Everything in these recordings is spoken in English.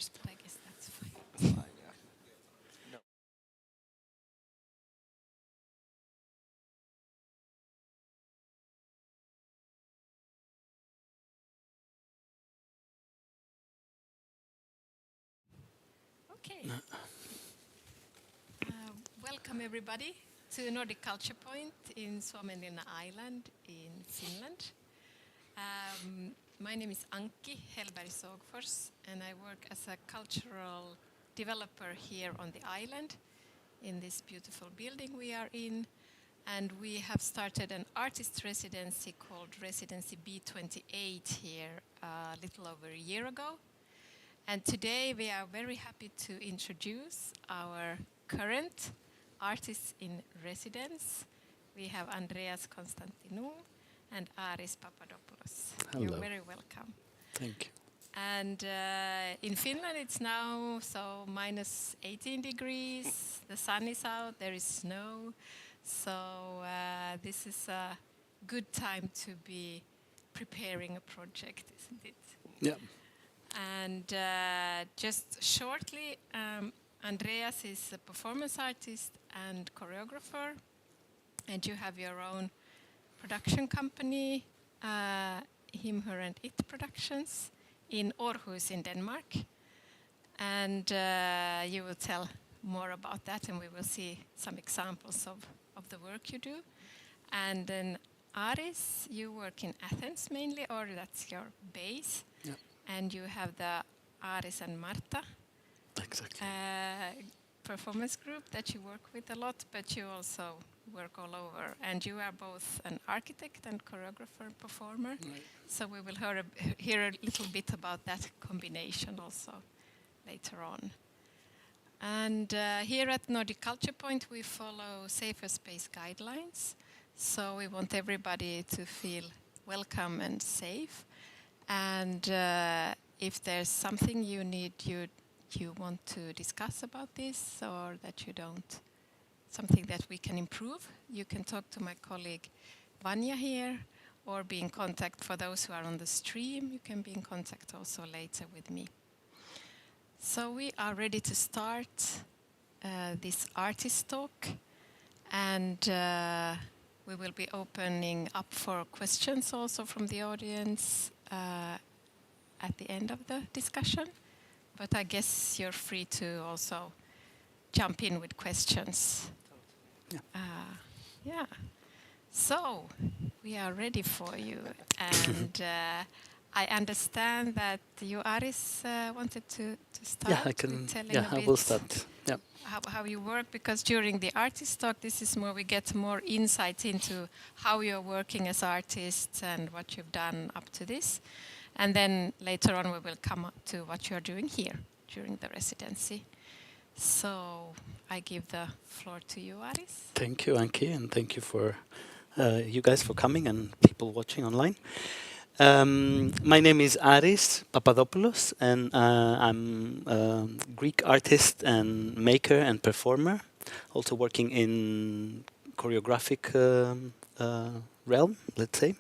pictures, but I guess that's fine. Fine, yeah. No. Okay. Welcome everybody to Nordic Culture Point in Suomenlinna Island in Finland. My name is Anki Hellberg-Sågfors and I work as a cultural developer here on the island in this beautiful building we are in. And we have started an artist residency called Residency B28 here a little over a year ago. And today we are very happy to introduce our current artists in residence. We have Andreas Constantinou and Aris Papadopoulos. Hello. You're very welcome. Thank you. And in Finland it's now minus 18 degrees, the sun is out, there is snow. So this is a good time to be preparing a project, isn't it? Yeah. And just shortly, Andreas is a performance artist and choreographer, and you have your own production company, Himherandit Productions, in Aarhus in Denmark. And you will tell more about that, and we will see some examples of the work you do. And then Aris, you work in Athens mainly, or that's your base. Yeah. And you have the Aris and Marta Exactly. performance group that you work with a lot, but you also work all over. And you are both an architect and choreographer and performer. Right. So we will hear a little bit about that combination also later on. And here at Nordic Culture Point, we follow safer space guidelines. So we want everybody to feel welcome and safe. And if there's something you need, you want to discuss about this, or that you don't, something that we can improve, you can talk to my colleague Vanya here, or be in contact for those who are on the stream. You can be in contact also later with me. So we are ready to start this artist talk, and we will be opening up for questions also from the audience at the end of the discussion. But I guess you're free to also jump in with questions. Yeah. Yeah. So we are ready for you, and I understand that you, Aris, wanted to start. Yeah, I can. With telling Yeah, a I bit will start. Yeah. how you work, because during the artist talk, this is more, we get more insight into how you're working as artists and what you've done up to this. And then later on, we will come up to what you're doing here during the residency. So I give the floor to you, Aris. Thank you, Anki, and thank you for you guys for coming and people watching online. My name is Aris Papadopoulos, and I'm a Greek artist and maker and performer, also working in choreographic realm, let's say.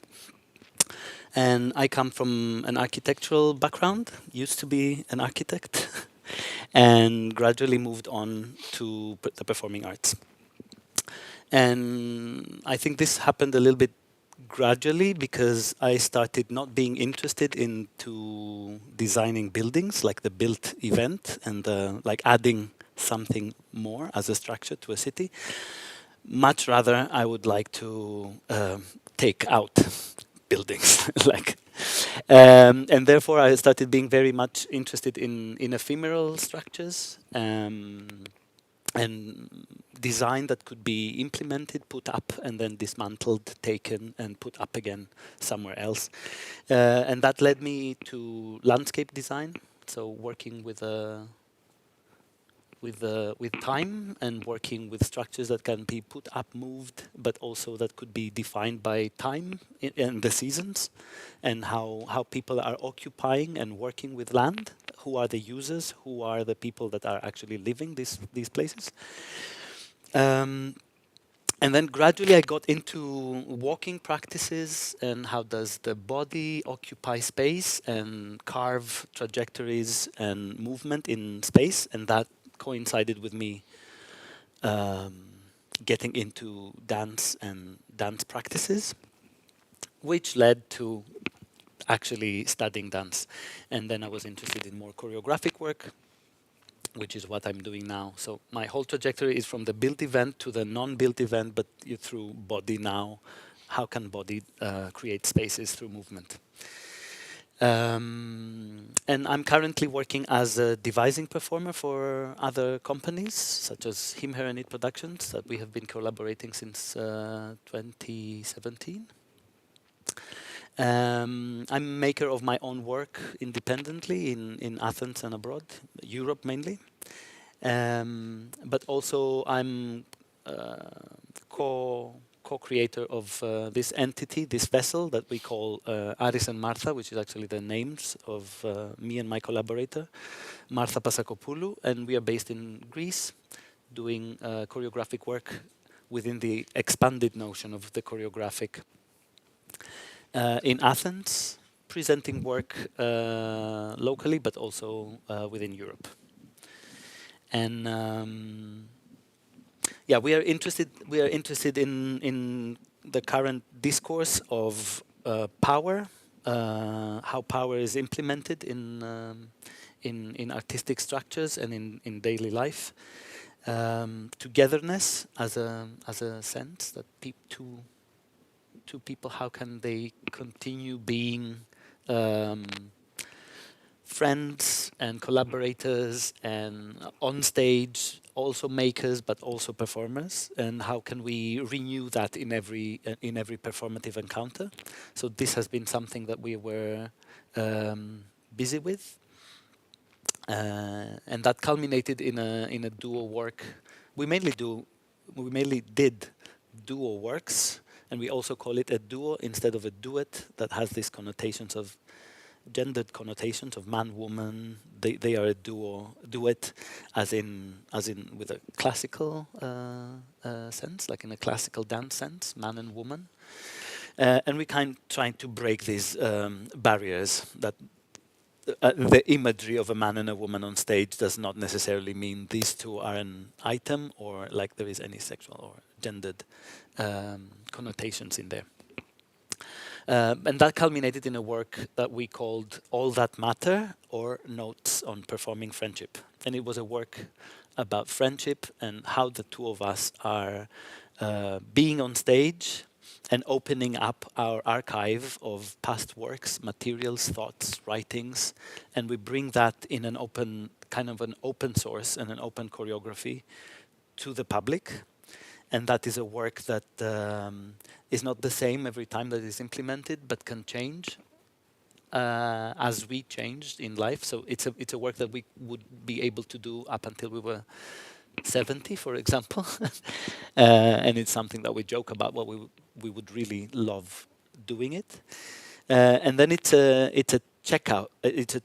And I come from an architectural background, used to be an architect, and gradually moved on to the performing arts. And I think this happened a little bit gradually because I started not being interested into designing buildings, like the built event, and like adding something more as a structure to a city. Much rather, I would like to take out buildings, and therefore I started being very much interested in ephemeral structures and design that could be implemented, put up, and then dismantled, taken, and put up again somewhere else. And that led me to landscape design, so working with time and working with structures that can be put up, moved, but also that could be defined by time and the seasons, and how people are occupying and working with land. Who are the users? Who are the people that are actually living these places? And then gradually I got into walking practices and how does the body occupy space and carve trajectories and movement in space, and that coincided with me um, getting into dance and dance practices, which led to actually studying dance. And then I was interested in more choreographic work, which is what I'm doing now. So my whole trajectory is from the built event to the non-built event, but through body now. How can body create spaces through movement? And I'm currently working as a devising performer for other companies, such as Himherandit Productions, that we have been collaborating since 2017. I'm a maker of my own work independently in Athens and abroad, Europe mainly. But also I'm co-creator of this entity, this vessel that we call Aris and Martha, which is actually the names of me and my collaborator, Martha Pasakopoulou, and we are based in Greece, doing choreographic work within the expanded notion of the choreographic in Athens, presenting work locally, but also within Europe. And yeah, we are interested. We are interested in the current discourse of power, how power is implemented in artistic structures and in daily life. Togetherness as a sense that two people, how can they continue being friends and collaborators and on stage, also makers but also performers, and how can we renew that in every performative encounter? So this has been something that we were busy with, and that culminated in a duo work. We mainly did duo works, and we also call it a duo instead of a duet that has these connotations of gendered connotations of man woman. They are a duet as in with a classical sense, like in a classical dance sense, man and woman. And we trying to break these barriers that the imagery of a man and a woman on stage does not necessarily mean these two are an item, or like there is any sexual or gendered connotations in there. And that culminated in a work that we called All That Matter, or Notes on Performing Friendship. And it was a work about friendship and how the two of us are being on stage and opening up our archive of past works, materials, thoughts, writings, and we bring that in an open, kind of an open source and an open choreography to the public. And that is a work that is not the same every time that is implemented, but can change as we changed in life. So it's a work that we would be able to do up until we were 70, for example. And it's something that we joke about, what we would really love doing it. And then it's a checkout. It's a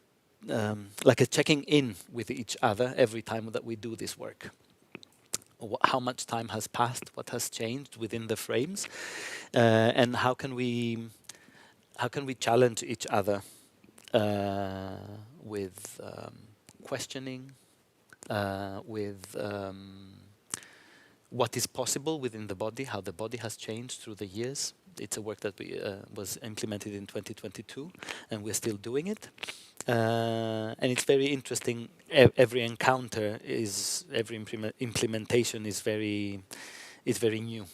like a checking in with each other every time that we do this work. How much time has passed, what has changed within the frames, and how can we challenge each other with questioning, with what is possible within the body, how the body has changed through the years. It's a work that we was implemented in 2022, and we're still doing it. And it's very interesting. Every encounter is, every implementation is very new,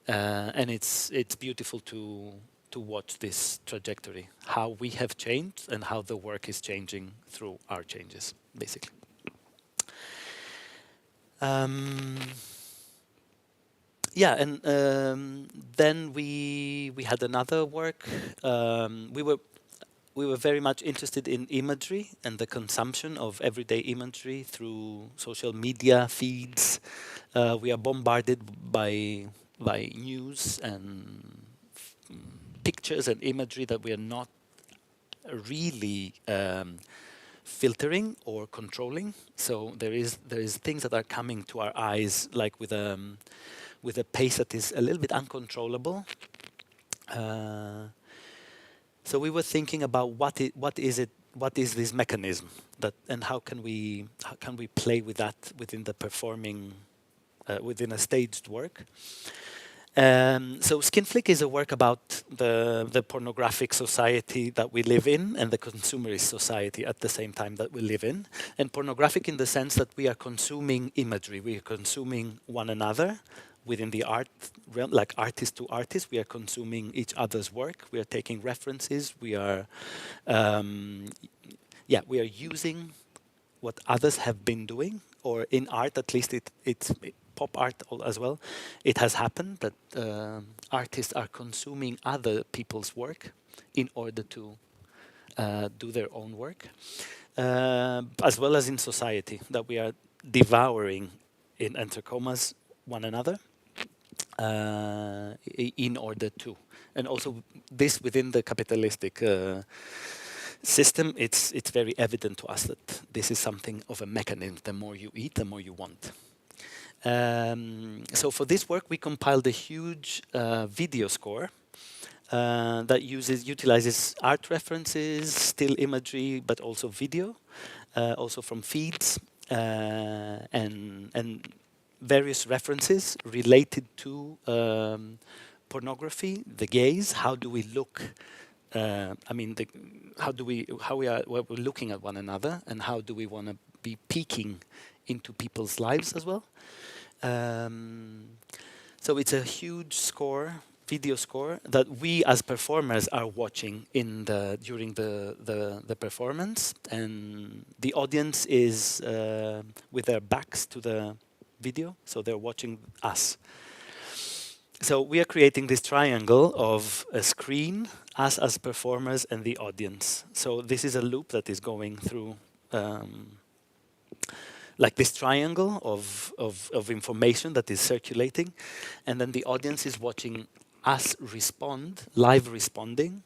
and it's beautiful to watch this trajectory, how we have changed and how the work is changing through our changes, basically. Yeah, and then we had another work. We were very much interested in imagery and the consumption of everyday imagery through social media feeds. We are bombarded by news and pictures and imagery that we are not really filtering or controlling. So there is things that are coming to our eyes, like with with a pace that is a little bit uncontrollable. So we were thinking about what is this mechanism that, and how can we play with that within the performing, within a staged work. So Skin Flick is a work about the pornographic society that we live in and the consumerist society at the same time that we live in. And pornographic in the sense that we are consuming imagery, we are consuming one another within the art realm, like artist to artist. We are consuming each other's work. We are taking references. We are, we are using what others have been doing, or in art, at least it's pop art as well. It has happened that artists are consuming other people's work in order to do their own work, as well as in society, that we are devouring, in enter commas, one another in order to. And also this within the capitalistic system, it's very evident to us that this is something of a mechanism. The more you eat, the more you want. So for this work, we compiled a huge video score that utilizes art references, still imagery, but also video, also from feeds, and various references related to pornography, the gaze. How do we look? We're looking at one another, and how do we want to be peeking into people's lives as well? So it's a huge score, video score, that we as performers are watching during the performance, and the audience is with their backs to the video, so they're watching us. So we are creating this triangle of a screen, us as performers, and the audience. So this is a loop that is going through like this triangle of information that is circulating, and then the audience is watching us respond, live responding,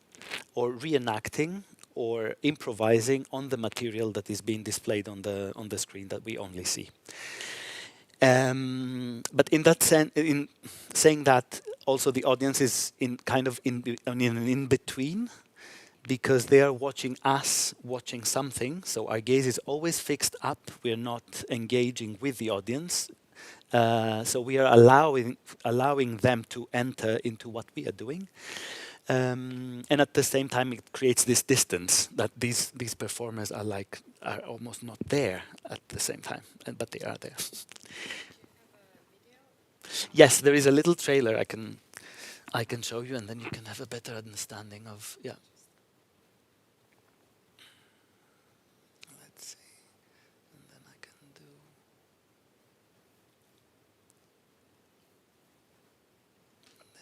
or reenacting, or improvising on the material that is being displayed on the screen that we only see. But in that sense, in saying that, also the audience is in in between, because they are watching us watching something. So our gaze is always fixed up. We are not engaging with the audience. So we are allowing them to enter into what we are doing. And at the same time, it creates this distance that these performers are almost not there at the same time, but they are there. Yes, there is a little trailer I can show you, and then you can have a better understanding of, yeah. Let's see, and then I can do.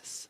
This.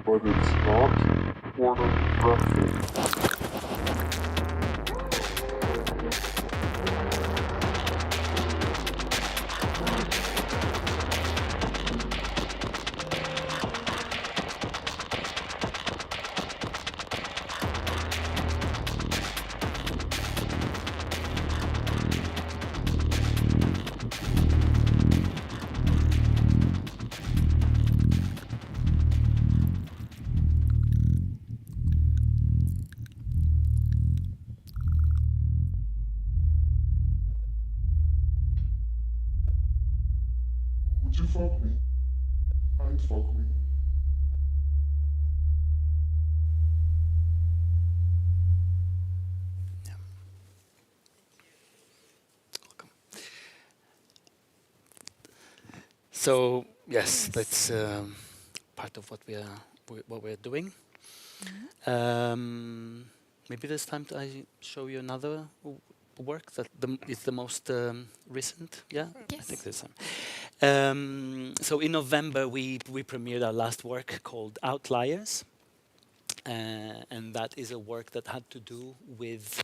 But it's not pornographic. Would you fuck me? I'd fuck me. Yeah. Welcome. So yes, that's part of what we're doing. maybe this time I show you another work that is the most recent. Yeah, Yes. I think this time. So in November we premiered our last work called Outliers, and that is a work that had to do with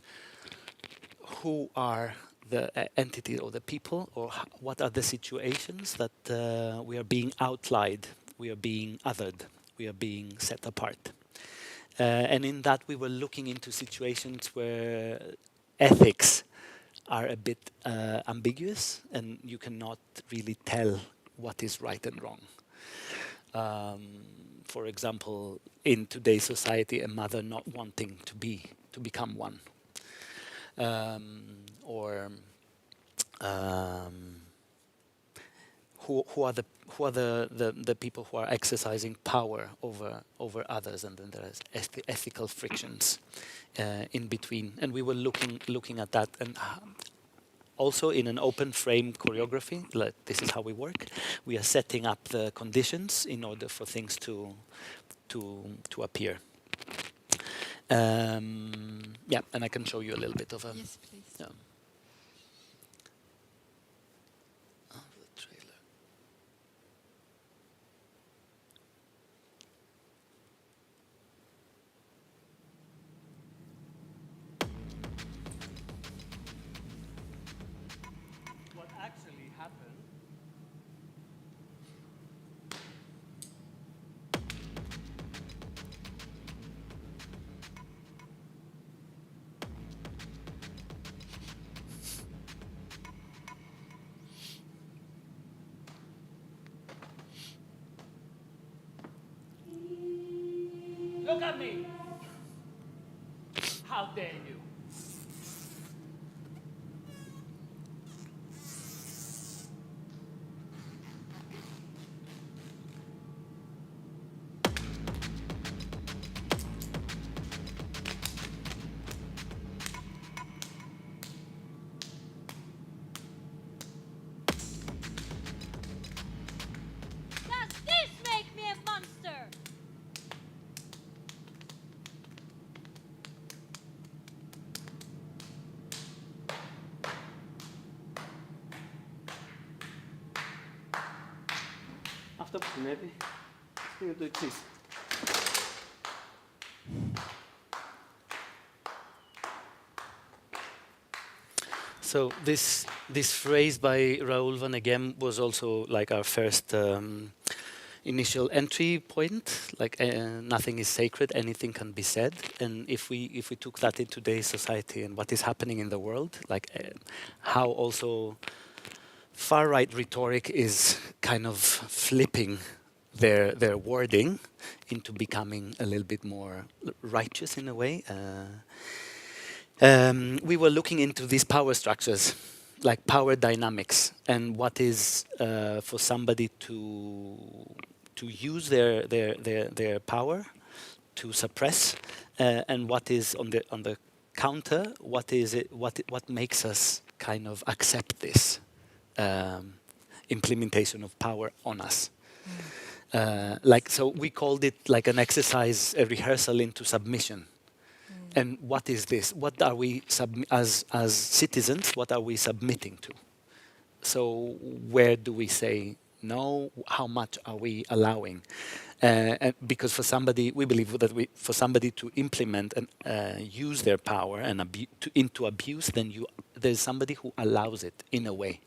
who are the entity or the people, or what are the situations that we are being outlied, we are being othered, we are being set apart. And in that we were looking into situations where ethics are a bit ambiguous and you cannot really tell what is right and wrong. For example, in today's society, a mother not wanting to become one. Or who are the people who are exercising power over others, and then there is ethical frictions in between. And we were looking at that, and also in an open frame choreography, like this is how we work. We are setting up the conditions in order for things to appear. Yeah, and I can show you a little bit of a. Yes, please. Yeah. The trailer. What actually happened? Look at me! How dare you! Does this make me a monster? After maybe. You do it, please. So this phrase by Raoul Vaneigem was also like our first initial entry point. Like nothing is sacred, anything can be said. And if we took that in today's society and what is happening in the world, like how also far-right rhetoric is kind of flipping their wording into becoming a little bit more righteous in a way. We were looking into these power structures, like power dynamics, and what is for somebody to use their power to suppress, and what is on the counter. What is it? What makes us kind of accept this implementation of power on us? Like, so we called it like an exercise, a rehearsal into submission. And what is this? What are we, as citizens, what are we submitting to? So where do we say no? How much are we allowing? And because for somebody, we believe that for somebody to implement and use their power and into abuse, then there's somebody who allows it in a way.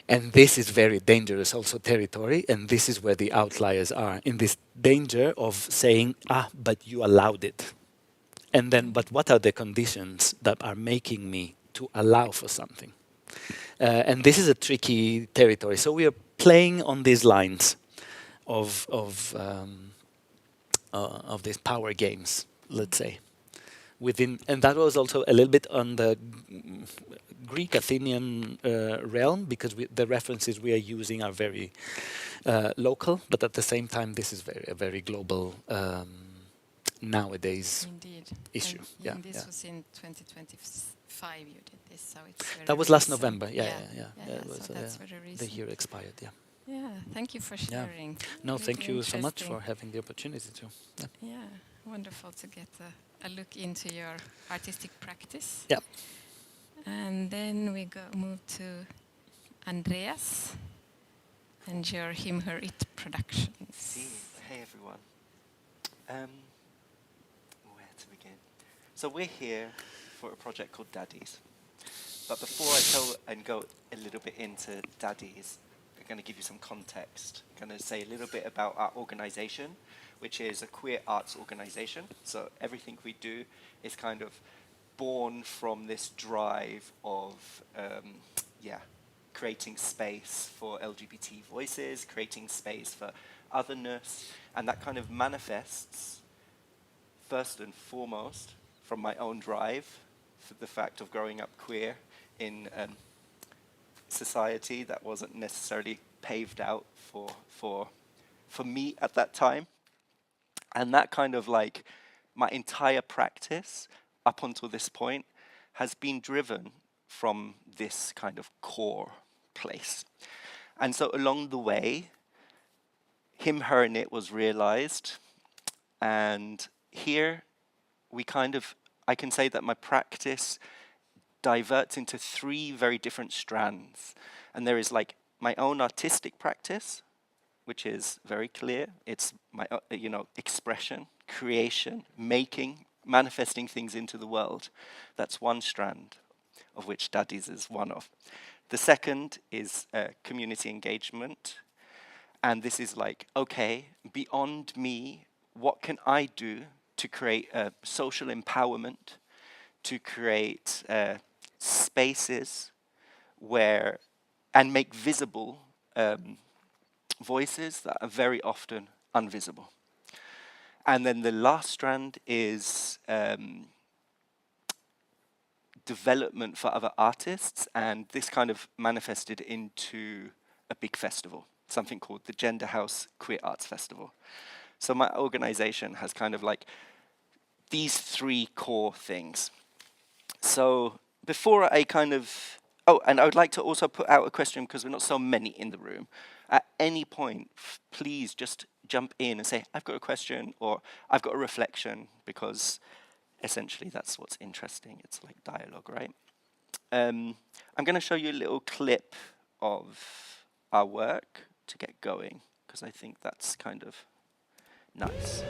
And this is very dangerous also territory, and this is where the outliers are, in this danger of saying, but you allowed it. And then, but what are the conditions that are making me to allow for something? And this is a tricky territory. So we are playing on these lines of these power games, let's say. And that was also a little bit on the Greek Athenian realm, because the references we are using are very local, but at the same time, this is a very global nowadays issue. And this was in 2025 you did this, so it's very That was last recent. November, yeah. It was, so that's very recent. The year expired, yeah. Yeah, thank you for sharing. No, Really thank you so much interesting. for having the opportunity to. Yeah. Wonderful to get a look into your artistic practice. Yeah. And then we move to Andreas and your Himherandit Productions. See, hey everyone. Where to begin? So we're here for a project called Daddies. But before I tell and go a little bit into Daddies, I'm going to give you some context. I'm going to say a little bit about our organization, which is a queer arts organization. So everything we do is kind of born from this drive of, creating space for LGBT voices, creating space for otherness, and that kind of manifests first and foremost from my own drive for the fact of growing up queer in society that wasn't necessarily paved out for me at that time. And that kind of like my entire practice up until this point has been driven from this kind of core place. And so along the way, Himherandit was realized, and here I can say that my practice diverts into three very different strands. And there is like my own artistic practice, which is very clear. It's my, expression, creation, making, manifesting things into the world. That's one strand, of which Daddies is one of. The second is community engagement. And this is like, okay, beyond me, what can I do to create social empowerment, to create spaces where, and make visible voices that are very often invisible. And then the last strand is development for other artists, and this kind of manifested into a big festival, something called the Gender House Queer Arts Festival. So my organization has kind of like these three core things. So before I kind of, and I would like to also put out a question because we're not so many in the room. At any point, please just jump in and say, I've got a question or I've got a reflection, because essentially that's what's interesting. It's like dialogue, right? I'm going to show you a little clip of our work to get going, because I think that's kind of nice.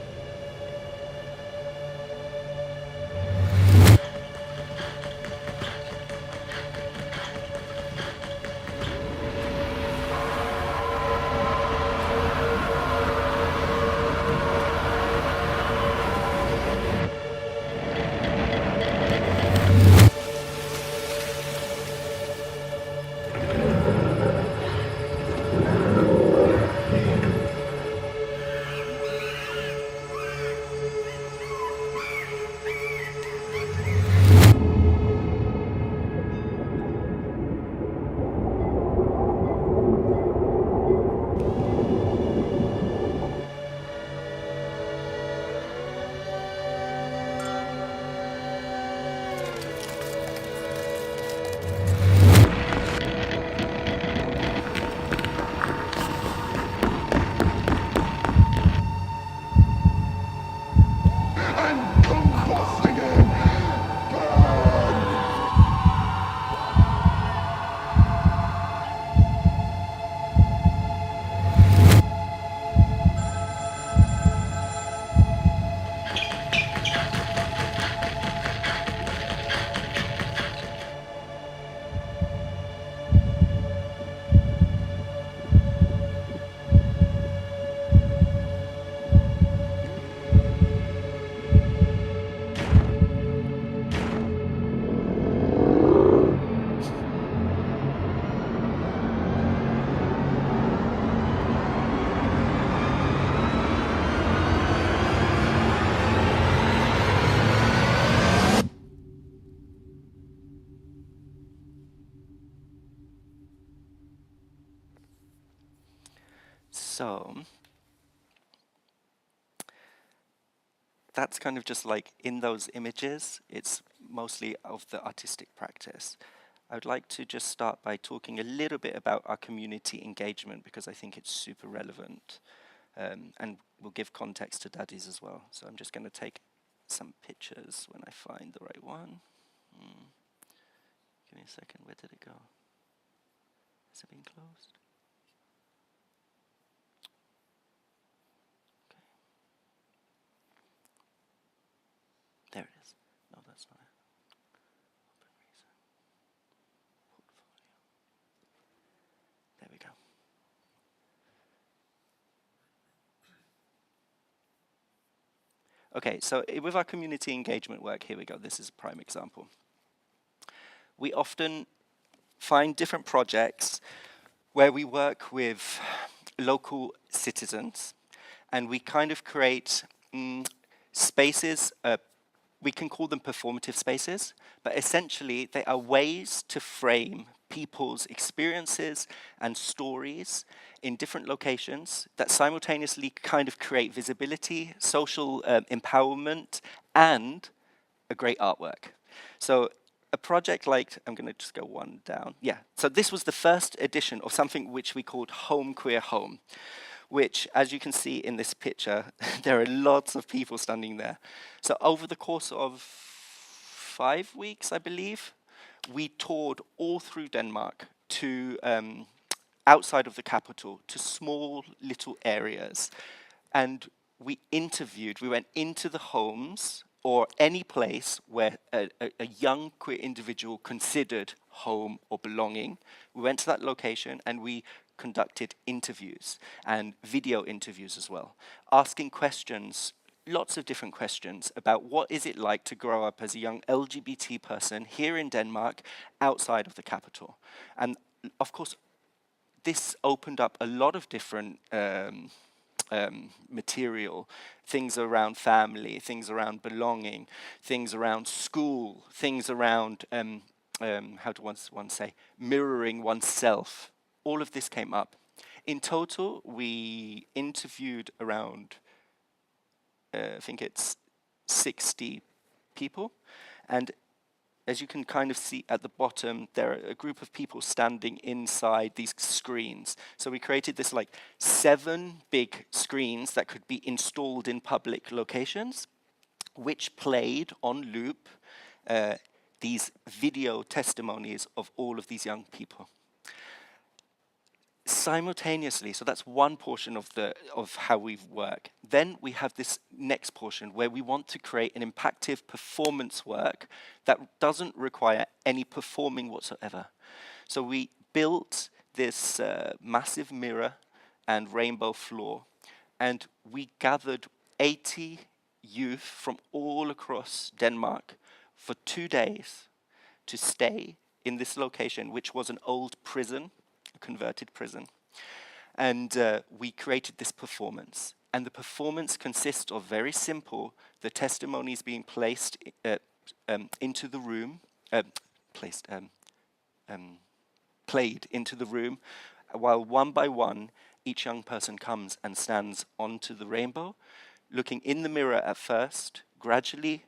So that's kind of just like in those images, it's mostly of the artistic practice. I would like to just start by talking a little bit about our community engagement, because I think it's super relevant. And will give context to Daddies as well. So I'm just going to take some pictures when I find the right one. Give me a second, where did it go? Has it been closed? Okay. There it is. No, that's not it. Open reason. Portfolio. There we go. Okay, so with our community engagement work, here we go. This is a prime example. We often find different projects where we work with local citizens and we kind of create spaces, we can call them performative spaces, but essentially they are ways to frame people's experiences and stories in different locations that simultaneously kind of create visibility, social empowerment, and a great artwork. So a project like, I'm going to just go one down. Yeah, so this was the first edition of something which we called Home Queer Home, which, as you can see in this picture, there are lots of people standing there. So over the course of 5 weeks, I believe, we toured all through Denmark to outside of the capital, to small little areas. And we went into the homes or any place where a young queer individual considered home or belonging. We went to that location and we conducted interviews and video interviews as well, asking questions, lots of different questions about what is it like to grow up as a young LGBT person here in Denmark outside of the capital. And of course, this opened up a lot of different material, things around family, things around belonging, things around school, things around, how do one say, mirroring oneself. All of this came up. In total, we interviewed around, I think it's 60 people. And as you can kind of see at the bottom, there are a group of people standing inside these screens. So we created this like 7 big screens that could be installed in public locations, which played on loop these video testimonies of all of these young people. Simultaneously, so that's one portion of how we work. Then we have this next portion where we want to create an impactful performance work that doesn't require any performing whatsoever. So we built this massive mirror and rainbow floor, and we gathered 80 youth from all across Denmark for 2 days to stay in this location, which was an old prison, a converted prison. And we created this performance. And the performance consists of very simple, the testimonies being placed into the room, played into the room, while one by one, each young person comes and stands onto the rainbow, looking in the mirror at first, gradually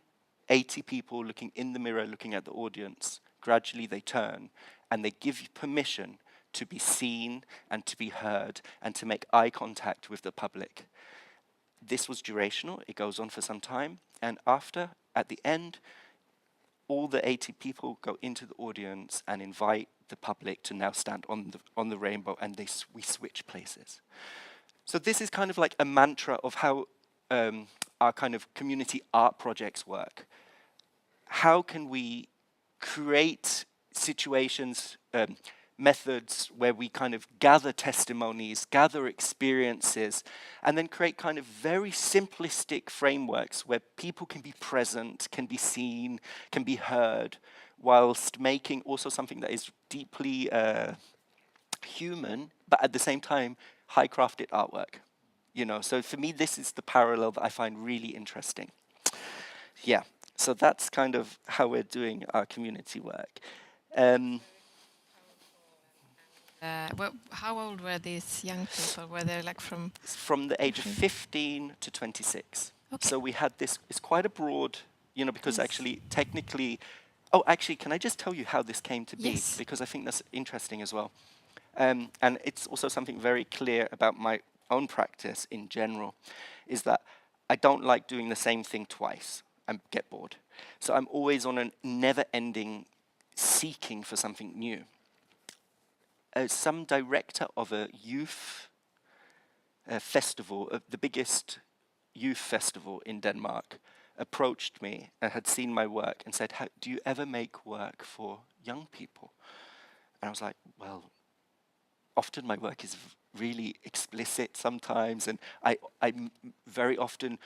80 people looking in the mirror, looking at the audience. Gradually they turn and they give you permission to be seen and to be heard and to make eye contact with the public. This was durational, it goes on for some time, and after, at the end, all the 80 people go into the audience and invite the public to now stand on the rainbow, and we switch places. So this is kind of like a mantra of how our kind of community art projects work. How can we create situations, methods where we kind of gather testimonies, gather experiences, and then create kind of very simplistic frameworks where people can be present, can be seen, can be heard, whilst making also something that is deeply human, but at the same time, high-crafted artwork. You know, so for me, this is the parallel that I find really interesting. Yeah, so that's kind of how we're doing our community work. Well, how old were these young people? Were they like from the age of 15 to 26. Okay. So we had this, it's quite a broad, you know, because Yes. actually, technically, oh, actually, can I just tell you how this came to be? Yes. Because I think that's interesting as well. And it's also something very clear about own practice in general is that I don't like doing the same thing twice. I get bored. So I'm always on a never-ending seeking for something new. Some director of a youth festival, the biggest youth festival in Denmark, approached me and had seen my work and said, do you ever make work for young people? And I was like, well, often my work is really explicit sometimes, and I very often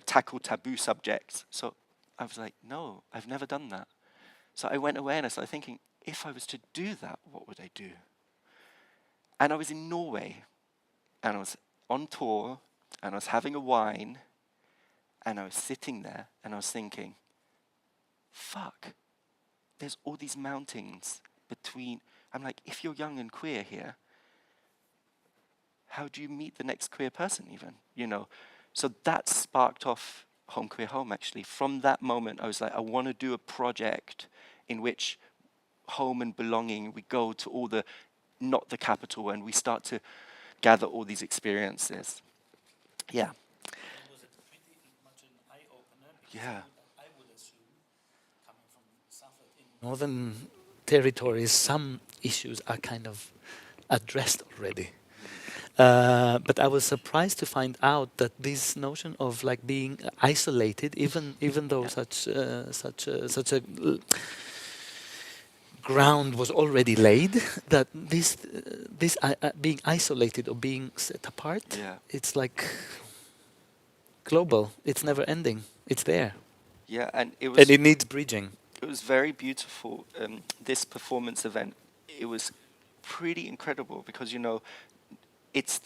tackle taboo subjects. So I was like, no, I've never done that. So I went away and I started thinking, if I was to do that, what would I do? And I was in Norway, and I was on tour, and I was having a wine, and I was sitting there, and I was thinking, fuck, there's all these mountains between. I'm like, if you're young and queer here, how do you meet the next queer person even, you know? So that sparked off Home Queer Home, actually. From that moment, I was like, I want to do a project in which home and belonging, we go to all the, not the capital, and we start to gather all these experiences. Yeah. Was it pretty much an eye-opener? Yeah. I would assume, coming from south in northern territories, some issues are kind of addressed already. But I was surprised to find out that this notion of like being isolated, even though such a ground was already laid, that this being isolated or being set apart, it's like global. It's never ending. It's there. Yeah, and it needs bridging. It was very beautiful. This performance event, it was pretty incredible because, you know, it's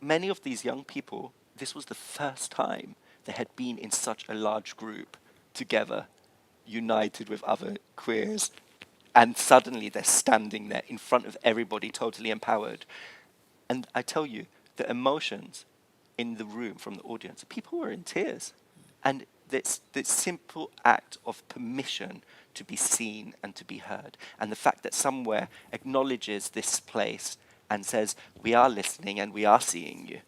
many of these young people, this was the first time they had been in such a large group together, united with other queers, and suddenly they're standing there in front of everybody, totally empowered. And I tell you, the emotions in the room from the audience, people were in tears. And this simple act of permission to be seen and to be heard, and the fact that somewhere acknowledges this place and says, we are listening and we are seeing you,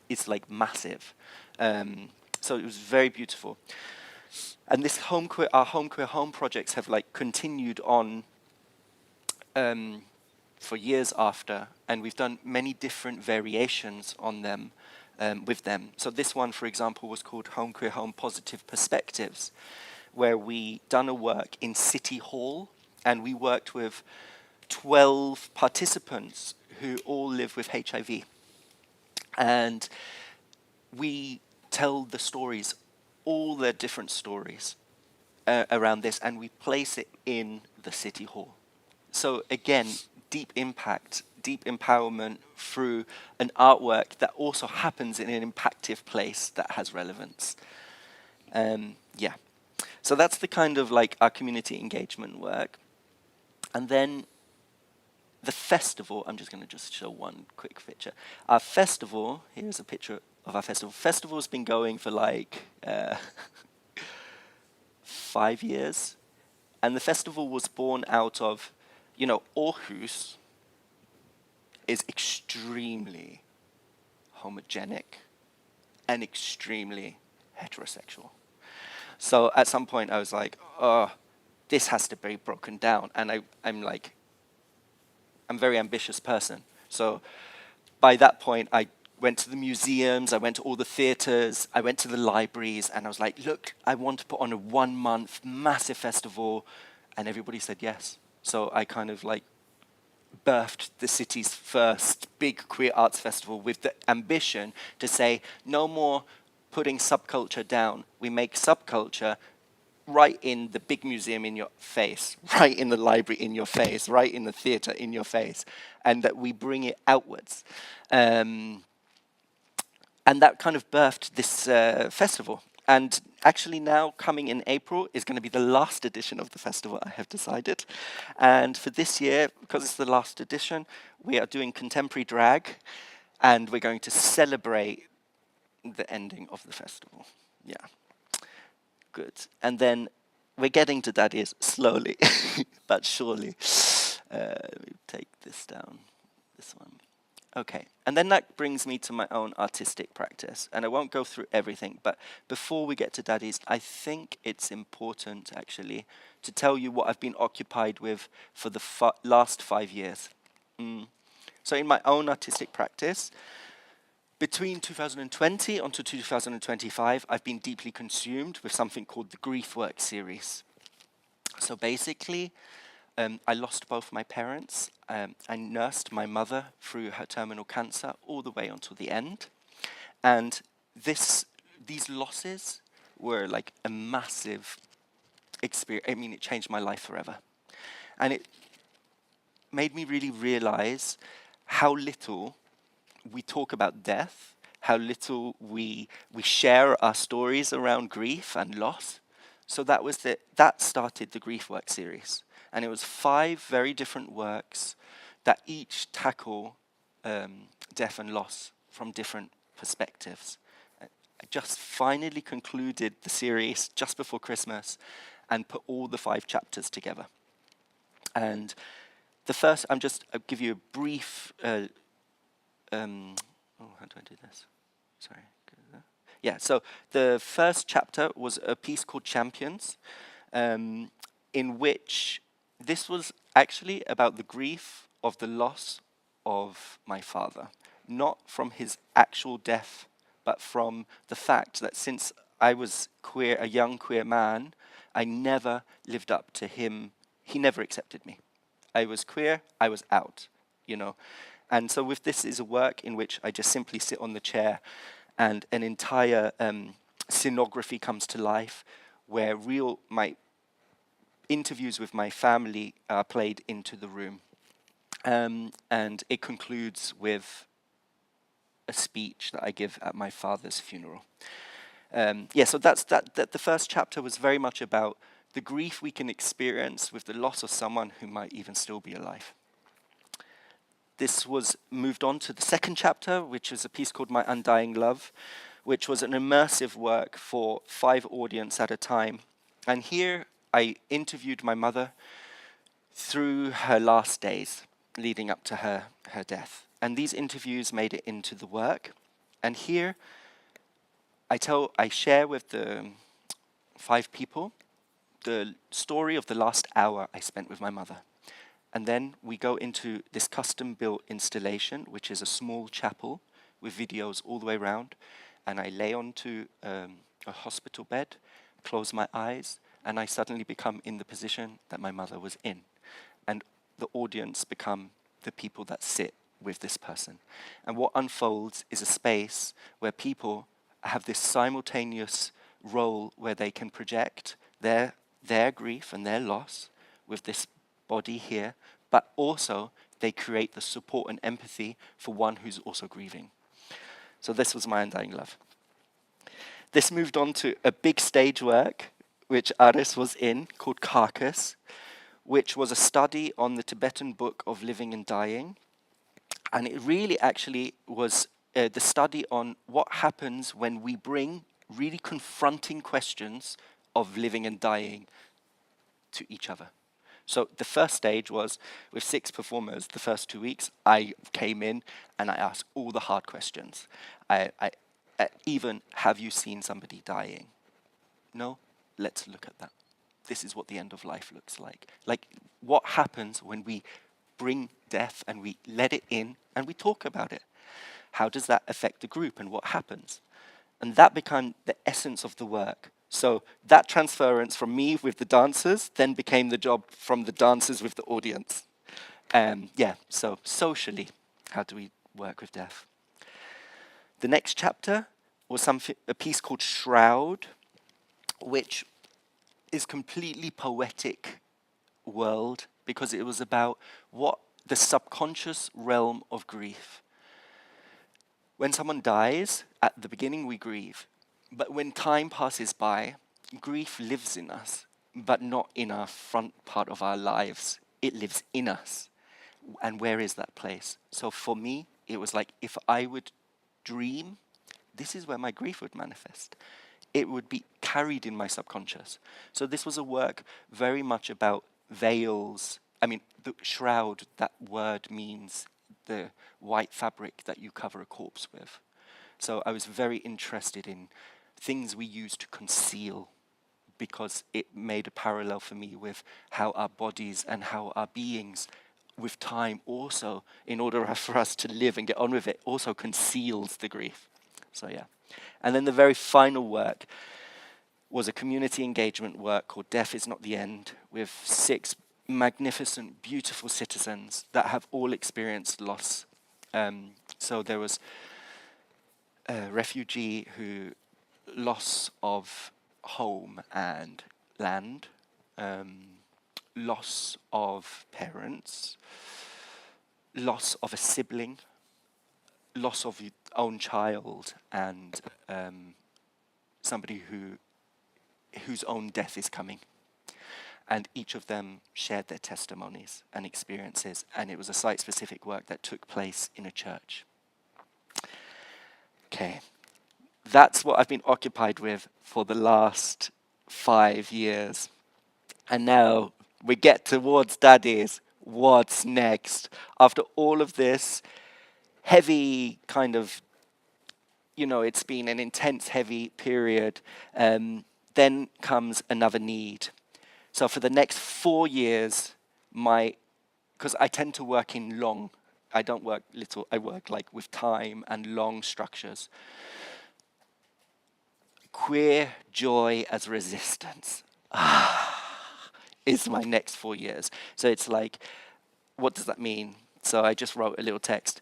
it's like massive. So it was very beautiful. And this our Home Queer Home projects have like continued on for years after, and we've done many different variations on them, with them. So this one, for example, was called Home Queer Home Positive Perspectives, where we done a work in City Hall, and we worked with 12 participants who all live with HIV. And we tell the stories, all their different stories around this, and we place it in the City Hall. So again, deep impact, deep empowerment through an artwork that also happens in an impactive place that has relevance. Yeah. So that's the kind of like our community engagement work. And then the festival, I'm just going to just show one quick picture. Our festival, here's a picture of our festival. Festival's been going for like 5 years. And the festival was born out of, you know, Aarhus is extremely homogenic and extremely heterosexual. So at some point I was like, oh, this has to be broken down. And I'm a very ambitious person. So by that point, I went to the museums, I went to all the theaters, I went to the libraries, and I was like, look, I want to put on a 1-month massive festival. And everybody said yes. So I kind of like birthed the city's first big queer arts festival with the ambition to say, no more putting subculture down. We make subculture right in the big museum in your face, right in the library in your face, right in the theater in your face, and that we bring it outwards. And that kind of birthed this festival. And actually now, coming in April, is going to be the last edition of the festival, I have decided. And for this year, because it's the last edition, we are doing contemporary drag, and we're going to celebrate the ending of the festival. Yeah. Good. And then we're getting to Daddies slowly, but surely. Let me take this down, this one. Okay, and then that brings me to my own artistic practice, and I won't go through everything, but before we get to Daddies, I think it's important actually to tell you what I've been occupied with for the last 5 years. So in my own artistic practice, between 2020 until 2025, I've been deeply consumed with something called the Grief Work series. So basically, I lost both my parents. I nursed my mother through her terminal cancer all the way until the end. And these losses were like a massive experience. I mean, it changed my life forever. And it made me really realize how little we talk about death, how little we share our stories around grief and loss. So that started the Grief Work series. And it was 5 very different works that each tackle death and loss from different perspectives. I just finally concluded the series just before Christmas and put all the 5 chapters together. And the first, I'll give you a brief, how do I do this? Sorry. Yeah, so the first chapter was a piece called Champions, in which this was actually about the grief of the loss of my father, not from his actual death, but from the fact that since I was queer, a young queer man, I never lived up to him. He never accepted me. I was queer, I was out, you know. And so with this is a work in which I just simply sit on the chair and an entire scenography comes to life where my interviews with my family are played into the room. And it concludes with a speech that I give at my father's funeral. So that's the first chapter was very much about the grief we can experience with the loss of someone who might even still be alive. This was moved on to the second chapter, which is a piece called My Undying Love, which was an immersive work for 5 audience at a time. And here I interviewed my mother through her last days leading up to her death. And these interviews made it into the work. And here I share with the 5 people the story of the last hour I spent with my mother. And then we go into this custom-built installation, which is a small chapel with videos all the way around. And I lay onto a hospital bed, close my eyes, and I suddenly become in the position that my mother was in. And the audience become the people that sit with this person. And what unfolds is a space where people have this simultaneous role where they can project their grief and their loss with this body here, but also they create the support and empathy for one who's also grieving. So this was My Undying Love. This moved on to a big stage work, which Aris was in, called Carcass, which was a study on the Tibetan book of living and dying. And it really actually was the study on what happens when we bring really confronting questions of living and dying to each other. So the first stage was with 6 performers. The first 2 weeks, I came in and I asked all the hard questions. I even, have you seen somebody dying? No? Let's look at that. This is what the end of life looks like. Like, what happens when we bring death and we let it in and we talk about it? How does that affect the group and what happens? And that became the essence of the work. So that transference from me with the dancers then became the job from the dancers with the audience. So socially, how do we work with death? The next chapter was a piece called Shroud, which is completely poetic world because it was about what the subconscious realm of grief. When someone dies, at the beginning we grieve. But when time passes by, grief lives in us, but not in our front part of our lives. It lives in us. And where is that place? So for me, it was like if I would dream, this is where my grief would manifest. It would be carried in my subconscious. So this was a work very much about veils. I mean, the shroud, that word means the white fabric that you cover a corpse with. So I was very interested in things we use to conceal, because it made a parallel for me with how our bodies and how our beings with time also, in order for us to live and get on with it, also conceals the grief. So yeah. And then the very final work was a community engagement work called Death Is Not the End, with 6 magnificent, beautiful citizens that have all experienced loss. So there was a refugee who loss of home and land, loss of parents, loss of a sibling, loss of your own child, and somebody whose own death is coming. And each of them shared their testimonies and experiences, and it was a site-specific work that took place in a church. Okay, that's what I've been occupied with for the last 5 years. And now we get towards Daddies. What's next? After all of this heavy kind of, it's been an intense, heavy period, then comes another need. So for the next 4 years, because I tend to work in long, I don't work little, I work like with time and long structures. Queer joy as resistance is my next 4 years. So it's like, what does that mean? So I just wrote a little text.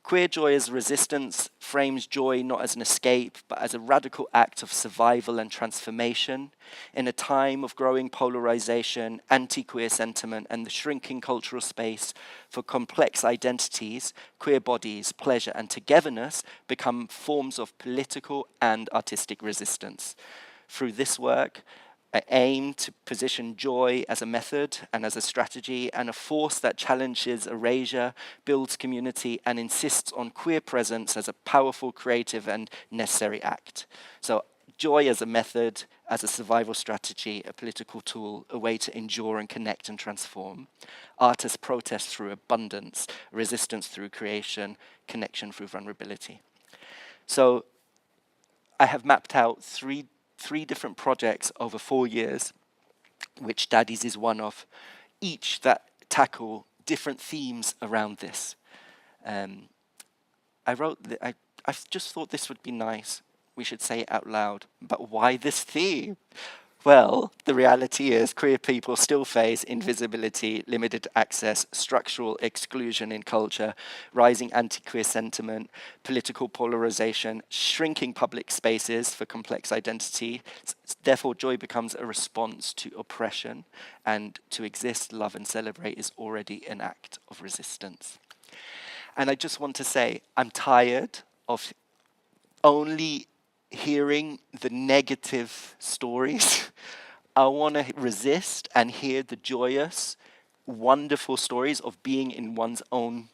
Queer joy as resistance frames joy not as an escape, but as a radical act of survival and transformation. In a time of growing polarization, anti-queer sentiment, and the shrinking cultural space for complex identities, queer bodies, pleasure, and togetherness become forms of political and artistic resistance. Through this work, I aim to position joy as a method and as a strategy and a force that challenges erasure, builds community, and insists on queer presence as a powerful, creative, and necessary act. So joy as a method, as a survival strategy, a political tool, a way to endure and connect and transform. Art as protest through abundance, resistance through creation, connection through vulnerability. So I have mapped out three different projects over 4 years, which Daddies is one of, each that tackle different themes around this. I just thought this would be nice. We should say it out loud. But why this theme? Well, the reality is queer people still face invisibility, limited access, structural exclusion in culture, rising anti-queer sentiment, political polarization, shrinking public spaces for complex identity. Therefore, joy becomes a response to oppression, and to exist, love, and celebrate is already an act of resistance. And I just want to say, I'm tired of only hearing the negative stories. I want to resist and hear the joyous, wonderful stories of being in one's own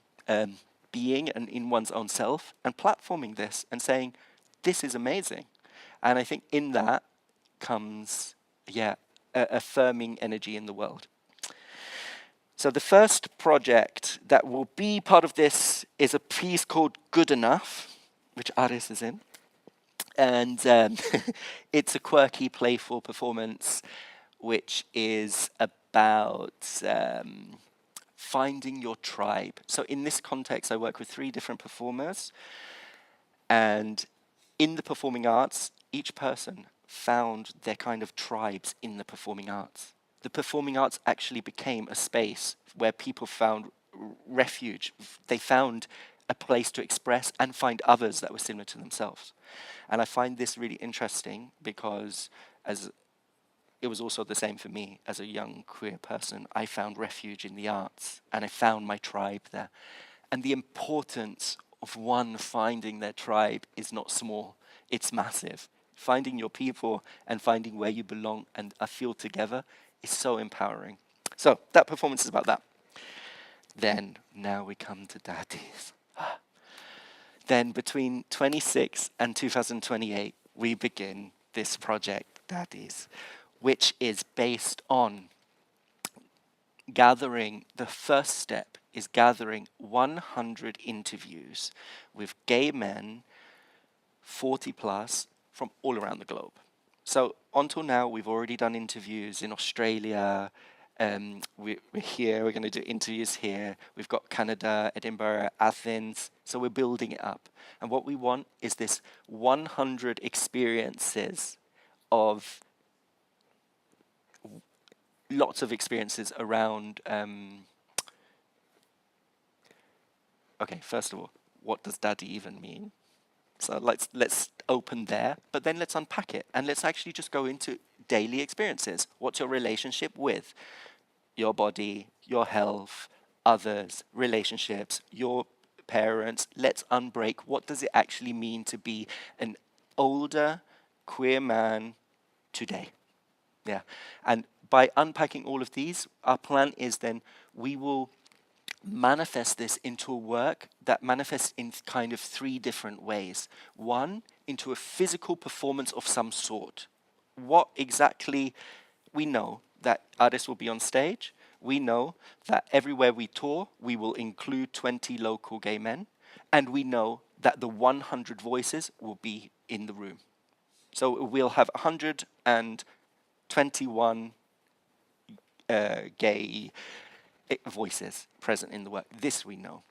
being and in one's own self, and platforming this and saying, this is amazing. And I think in that comes, affirming energy in the world. So the first project that will be part of this is a piece called Good Enough, which Aris is in. And it's a quirky, playful performance, which is about finding your tribe. So in this context, I work with 3 different performers. And in the performing arts, each person found their kind of tribes in the performing arts. The performing arts actually became a space where people found refuge. They found a place to express and find others that were similar to themselves. And I find this really interesting because as it was also the same for me as a young queer person. I found refuge in the arts and I found my tribe there. And the importance of one finding their tribe is not small, it's massive. Finding your people and finding where you belong and feel together is so empowering. So that performance is about that. Then now we come to Daddies. Then between 26 and 2028, we begin this project, Daddies, which is based on gathering the first step is gathering 100 interviews with gay men, 40 plus, from all around the globe. So until now, we've already done interviews in Australia. We're here, we're going to do interviews here. We've got Canada, Edinburgh, Athens. So we're building it up. And what we want is this 100 experiences of lots of experiences around. Okay, first of all, what does daddy even mean? So let's open there, but then let's unpack it and let's actually just go into daily experiences. What's your relationship with your body, your health, others, relationships, your parents? Let's unbreak. What does it actually mean to be an older queer man today? Yeah, and by unpacking all of these, our plan is then we will manifest this into a work that manifests in kind of 3 different ways. One, into a physical performance of some sort. What exactly? We know that artists will be on stage. We know that everywhere we tour, we will include 20 local gay men. And we know that the 100 voices will be in the room. So we'll have 121 gay voices present in the work. This we know.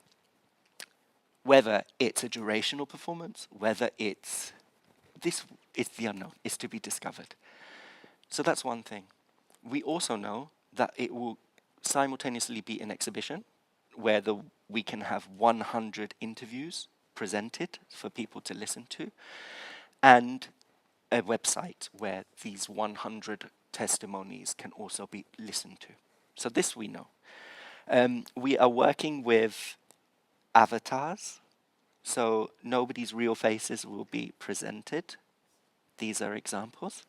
Whether it's a durational performance, whether it's this, it's the unknown. It's to be discovered. So that's one thing. We also know that it will simultaneously be an exhibition where we can have 100 interviews presented for people to listen to, and a website where these 100 testimonies can also be listened to. So this we know. We are working with avatars, so nobody's real faces will be presented. These are examples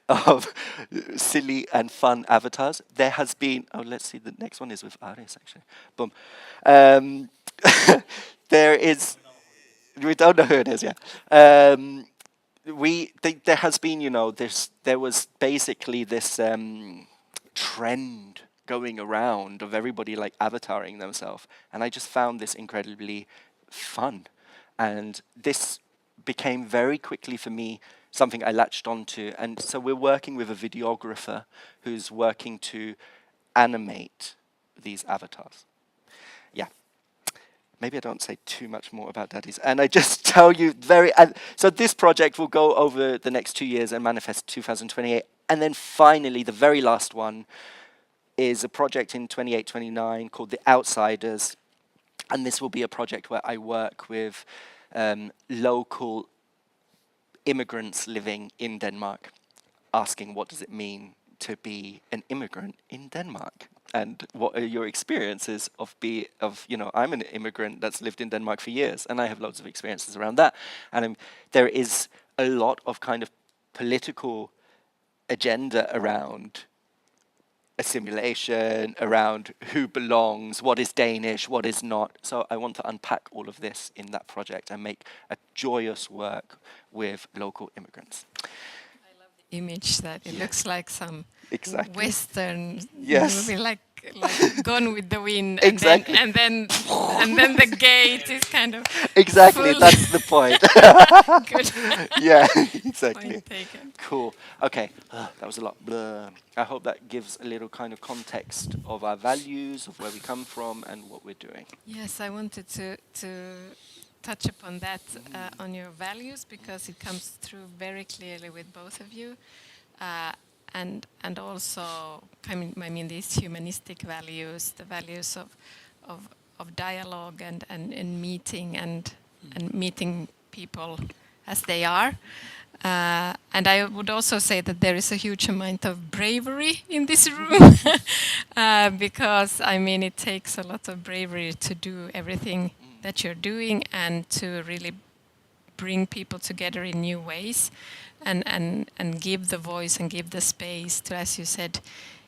of silly and fun avatars. There has been, let's see, the next one is with Aris, actually. Boom. There is, we don't know who it is, yeah. There has been, there was basically this trend going around of everybody like avataring themselves, and I just found this incredibly fun, and this became very quickly for me something I latched onto. And so we're working with a videographer who's working to animate these avatars. Yeah. Maybe I don't say too much more about Daddies, and I just tell you so this project will go over the next 2 years and manifest 2028, and then finally the very last one is a project in 28-29 called The Outsiders, and this will be a project where I work with local immigrants living in Denmark, asking what does it mean to be an immigrant in Denmark, and what are your experiences I'm an immigrant that's lived in Denmark for years, and I have loads of experiences around that, and there is a lot of kind of political agenda around assimilation, around who belongs, what is Danish, what is not. So I want to unpack all of this in that project and make a joyous work with local immigrants. I love the image that it looks like some Western Yes. movie, like Gone with the Wind, Exactly. and then the gate is kind of Exactly, full. that's the point. Good. Yeah, exactly. Point taken. Cool. Okay, that was a lot. Blah. I hope that gives a little kind of context of our values, of where we come from, and what we're doing. Yes, I wanted to touch upon that, on your values, because it comes through very clearly with both of you, and also I mean these humanistic values, the values of dialogue and meeting and meeting people as they are. And I would also say that there is a huge amount of bravery in this room, because I mean it takes a lot of bravery to do everything that you're doing and to really bring people together in new ways, and give the voice and give the space to, as you said,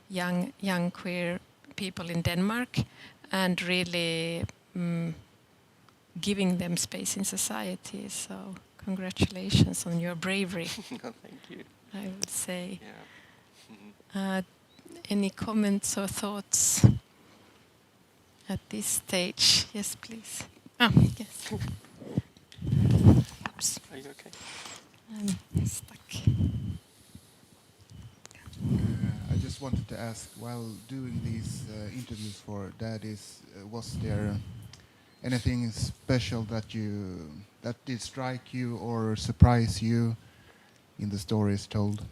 young queer people in Denmark, and really giving them space in society. So congratulations on your bravery. Thank you. I would say. Yeah. Any comments or thoughts? at this stage. Yes, please. Oh, yes. Oops, Are you okay? I'm stuck. I just wanted to ask, while doing these interviews for Daddies, was there anything special that did strike you or surprise you in the stories told?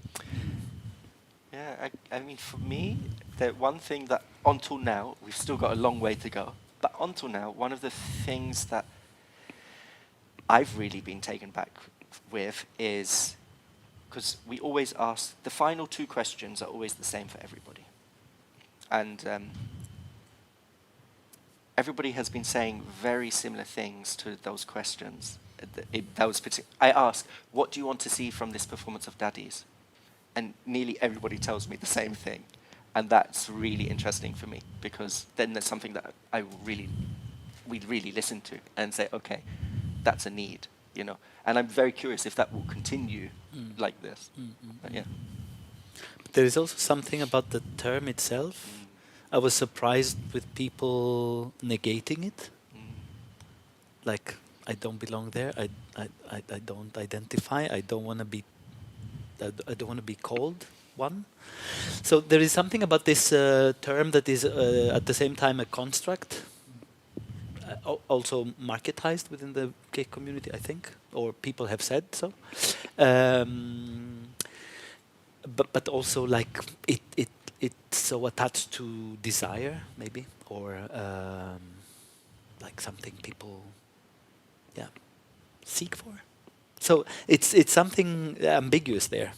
Yeah, I mean, for me, the one thing that until now, we've still got a long way to go, but until now, one of the things that I've really been taken back with is, because we always ask, the final two questions are always the same for everybody. And everybody has been saying very similar things to those questions. I ask, what do you want to see from this performance of Daddies? And nearly everybody tells me the same thing. And that's really interesting for me, because then there's something that we'd really listen to and say, okay, that's a need, you know. And I'm very curious if that will continue like this. But yeah. There is also something about the term itself. I was surprised with people negating it. Like, I don't belong there. I don't identify. I don't want to be. I don't want to be called one. So there is something about this term that is at the same time a construct, also marketized within the gay community, I think, or people have said so. But also like it's so attached to desire, maybe, or like something people seek for. So it's something ambiguous there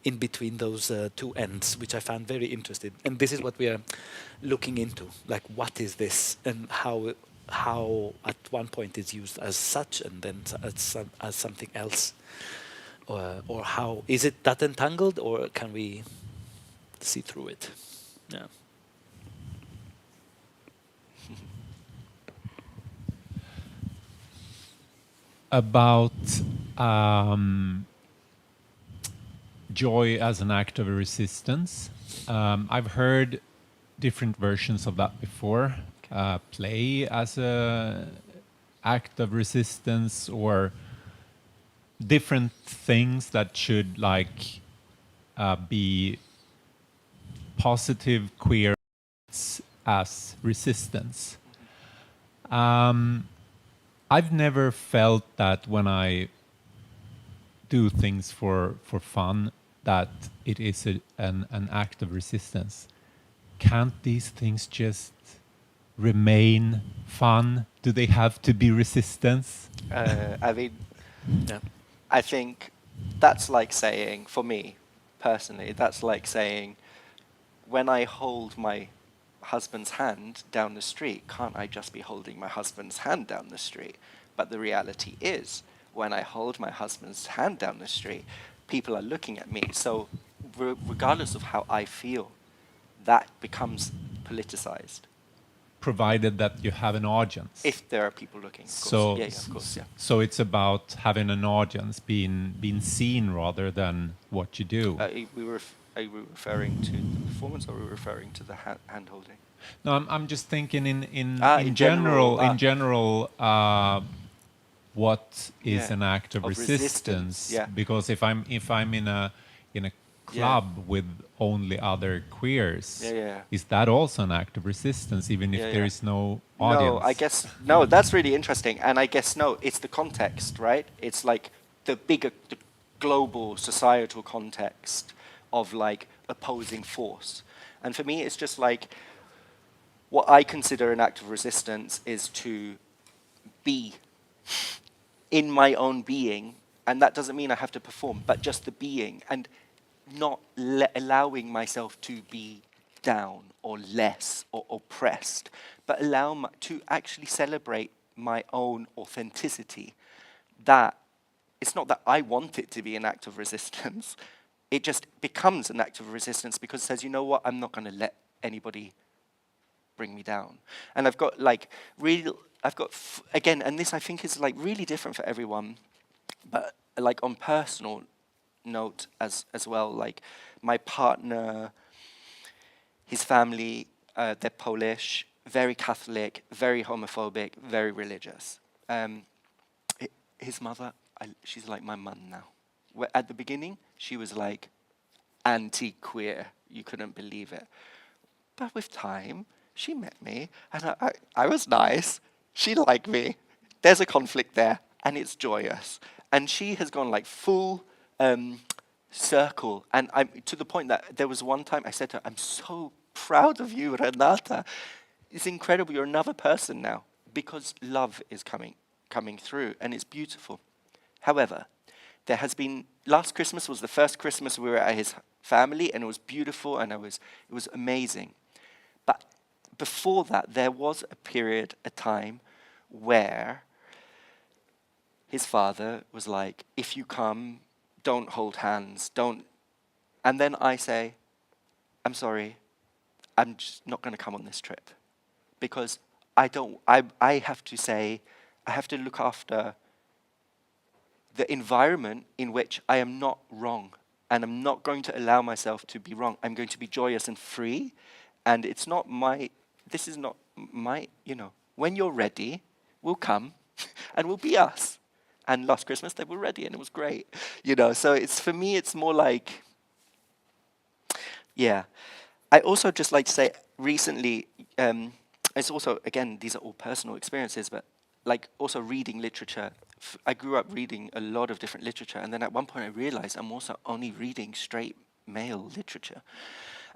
in between those two ends, which I found very interesting. And this is what we are looking into, like what is this, and how at one point it's used as such and then as something else, or how is it that entangled, or can we see through it? Yeah. About joy as an act of resistance. I've heard different versions of that before. Play as a act of resistance, or different things that should like be positive queer as resistance. I've never felt that when I do things for fun that it is an act of resistance. Can't these things just remain fun? Do they have to be resistance? I mean, Yeah. I think that's like saying, for me personally, that's like saying, when I hold my husband's hand down the street, can't I just be holding my husband's hand down the street? But the reality is, when I hold my husband's hand down the street, people are looking at me. So regardless of how I feel, that becomes politicized. Provided that you have an audience. If there are people looking, of So, course. Yeah, of course, yeah. So it's about having an audience, being seen rather than what you do. Are we referring to the performance, or are we referring to the hand holding? No, I'm just thinking in general, general, what is Yeah, an act of resistance? yeah. Because if I'm in a club with only other queers, is that also an act of resistance, even if there is no audience? No, I guess no. That's really interesting, and I guess no. It's the context, right? It's like the global societal context of like opposing force, and for me, it's just like what I consider an act of resistance is to be in my own being, and that doesn't mean I have to perform, but just the being, and not allowing myself to be down or less or oppressed, but to actually celebrate my own authenticity. That it's not that I want it to be an act of resistance, it just becomes an act of resistance because it says, you know what, I'm not going to let anybody bring me down. And I've got like again, and this I think is like really different for everyone, but like on personal note as well, like my partner, his family, they're Polish, very Catholic, very homophobic, very religious. His mother, she's like my mum now. At the beginning, she was like anti-queer. You couldn't believe it. But with time, she met me, and I was nice. She liked me. There's a conflict there, and it's joyous. And she has gone like full circle. And I'm to the point that there was one time I said to her, I'm so proud of you, Renata. It's incredible. You're another person now, because love is coming through, and it's beautiful. However, there has been, last Christmas was the first Christmas we were at his family, and it was beautiful, and it was amazing. But before that, there was a period, a time, where his father was like, if you come, don't hold hands, don't. And then I say, I'm sorry, I'm just not going to come on this trip. Because I have to say, I have to look after the environment in which I am not wrong. And I'm not going to allow myself to be wrong. I'm going to be joyous and free. And it's not this is not my, when you're ready, we'll come and we'll be us. And last Christmas they were ready and it was great. So for me, it's more like, yeah. I also just like to say recently, it's also, again, these are all personal experiences, but like also reading literature. I grew up reading a lot of different literature, and then at one point I realized I'm also only reading straight male literature.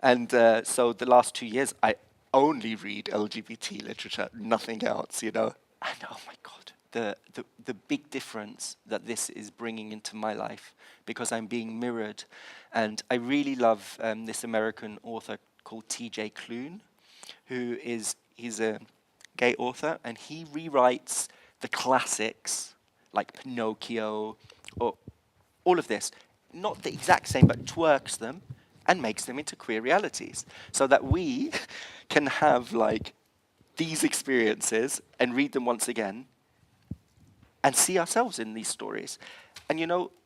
And so the last 2 years, I only read LGBT literature, nothing else, And oh my God, the big difference that this is bringing into my life, because I'm being mirrored. And I really love this American author called T.J. Klune, he's a gay author, and he rewrites the classics like Pinocchio or all of this, not the exact same, but twerks them and makes them into queer realities, so that we can have like these experiences and read them once again and see ourselves in these stories. And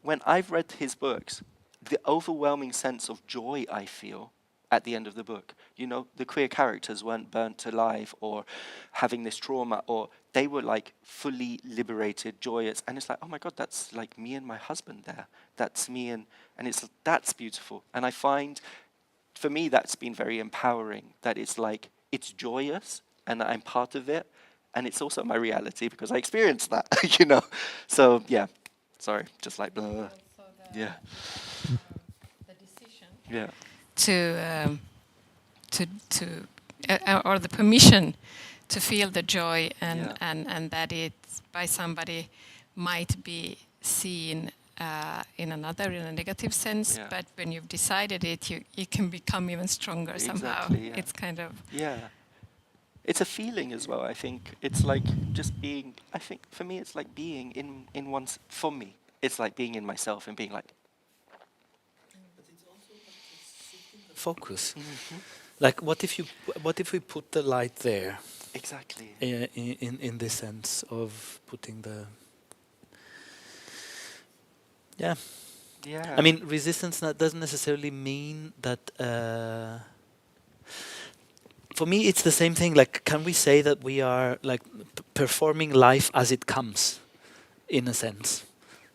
when I've read his books, the overwhelming sense of joy I feel at the end of the book, the queer characters weren't burnt alive or having this trauma, or they were like fully liberated, joyous. And it's like, oh my God, that's like me and my husband there. That's me, and that's beautiful. And I find, for me, that's been very empowering, that it's like, it's joyous and I'm part of it. And it's also my reality because I experienced that, So yeah, sorry, just like blah, blah. Yeah. The decision. Yeah. Or the permission to feel the joy, and that it by somebody might be seen in a negative sense, but when you've decided it, you can become even stronger somehow. Exactly, yeah. It's kind of it's a feeling as well. I think it's like just being. I think for me, it's like being in one's. For me, it's like being in myself and being like. Focus. Mm-hmm. Like, what if we put the light there? Exactly. In this sense of putting the. Yeah. Yeah. I mean, resistance doesn't necessarily mean that. For me, it's the same thing. Like, can we say that we are like performing life as it comes, in a sense?